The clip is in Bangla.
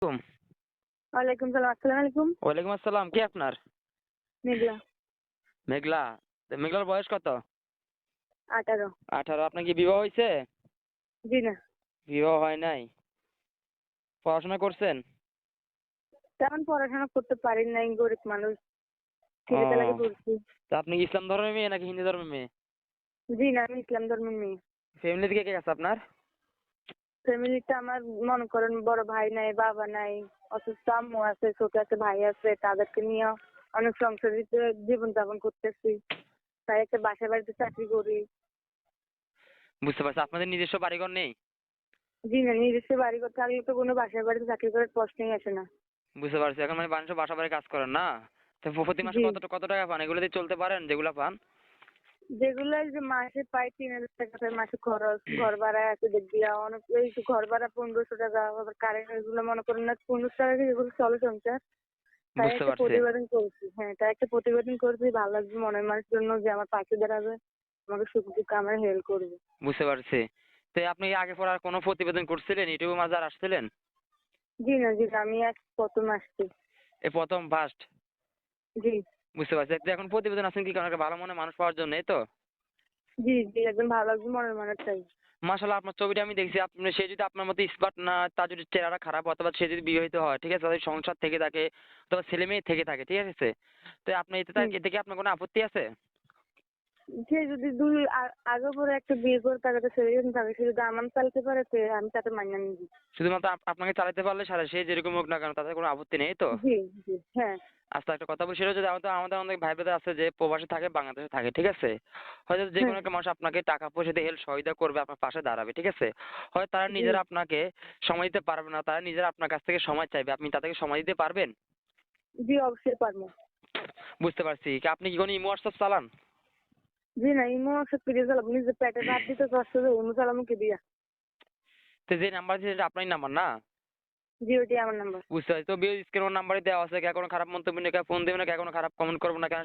হুম। ওয়ালাইকুম সালাম। আসসালামু আলাইকুম। ওয়ালাইকুম আসসালাম। কে আপনার? মেঘলা। মেঘলা। মেঘলার বয়স কত? 18। 18। আপনার কি বিবাহ হয়েছে? জি না। বিবাহ হয় নাই। পড়াশোনা করছেন? তেমন পড়াশোনা করতে পারি নাই, গরিব মানুষ। ছেলেবেলাকে ও, পড়ছি। তা আপনি কি ইসলাম ধর্মের মেয়ে নাকি হিন্দু ধর্মের মেয়ে? জি না, আমি ইসলাম ধর্মের মেয়ে। ফ্যামিলিতে কে কে আছে আপনার? ফ্যামিলিতে আমার মনে করেন বড় ভাই নাই, বাবা নাই, অসুস্থ আম্মু আছে, ছোট একটা ভাই আছে। তাদেরকে নিয়ে অনেক সংসারিত জীবন যাপন করতেছি। তাই একটা বাসা বাড়িতে চাকরি করি। বুঝতে পারছি। আপনাদের নিজস্ব বাড়িঘর নেই? জি না, নিজস্ব বাড়ি করতে থাকলে তো কোনো বাসা বাড়িতে চাকরি করার প্রশ্নই আসে না। বুঝতে পারছি। এখন মানে মানুষের বাসা বাড়ি কাজ করেন না? তো প্রতি মাসে জি, কত টাকা পান? এগুলো দিয়ে চলতে পারেন যেগুলা পান? যেগুলো এই যে মাসে পাই 3000 টাকা করে মাসে খরচ, ঘর ভাড়া আছে দেখ দিয়া অনেক, এই যে ঘর ভাড়া 1500 টাকা, আবার কারেন্ট এগুলো মনে করেন না 1500 টাকা দিয়ে এগুলো চলে সংসার। তাই বুঝতে একটা পারছি। প্রতিবেদন করেছি। হ্যাঁ, তাই একটা প্রতিবেদন করেছি, ভালো লাগবে মনের মানুষের জন্য যে আমার পাশে দাঁড়াবে, আমাকে সুখ দুঃখে আমার হেল্প করবে। বুঝতে পারছি। তো আপনি কি আগে পড়ার কোনো প্রতিবেদন করছিলেন? ইউটিউবে মাঝে আর আসছিলেন? জি না, জি না, আমি এক প্রথম আসছি। এই প্রথম ফার্স্ট? জি, বুঝতে পারছি। তো এখন প্রতিবেদন আছেন কি কারণ একটা ভালো মনে মানুষ পাওয়ার জন্য, এই তো? জি, জি, একদম ভালো লাগবে মনের মানুষ চাই। মাশাআল্লাহ, আপনার ছবিটা আমি দেখছি। আপনি, সে যদি আপনার মতো স্মার্ট না, তার যদি চেহারা খারাপ অথবা সে যদি বিবাহিত হয়, ঠিক আছে, তাদের সংসার থেকে থাকে অথবা ছেলে মেয়ে থেকে থাকে, ঠিক আছে, তো আপনি হুম। এতে কি আপনার কোনো আপত্তি আছে? সে যদি দুই আগে পরে একটা বিয়ে করে তাকে তো ছেড়ে যেতে থাকে, সে যদি আমার চালতে পারে আমি তাকে মানিয়ে নিবি। শুধুমাত্র আপনাকে চালাতে পারলে সারা, সে যেরকম হোক না কেন তাতে কোনো আপত্তি নেই, এই তো? জি, জি, হ্যাঁ। আচ্ছা, একটা কথা বলি, সেটা হচ্ছে আমাদের আমাদের অনেক ভাই ব্রাদার আছে যে প্রবাসে থাকে, বাংলাদেশে থাকে, ঠিক আছে, হয়তো যে হ্যাঁ, কোনো একটা মানুষ আপনাকে টাকা পয়সা দিয়ে হেল্প সহযোগিতা করবে, আপনার পাশে দাঁড়াবে, ঠিক আছে, হয়তো তারা জি, নিজেরা আপনাকে সময় দিতে পারবে না, তারা নিজেরা আপনার কাছ থেকে সময় চাইবে, আপনি তাদেরকে সময় দিতে পারবেন? জি, অবশ্যই পারবো। বুঝতে পারছি। আপনি কি কোনো ইমো হোয়াটসঅ্যাপ চালান? জি না, ইমো সব ফিরে গেলাম, নিজে পেটে ভাত দিতে কষ্ট হবে, ইমো চালামু কি দিয়া। তো যে নাম্বার দিয়েছে সেটা আপনার নাম্বার না? জি, ওইটাই আমার নাম্বার। বুঝতে পারছি। তো স্ক্রিন নাম্বারই দেওয়া আছে, কে কোনো খারাপ মন্তব্য নেই, কে ফোন দেবে না, কে কোনো খারাপ কমেন্ট করবো না, কেন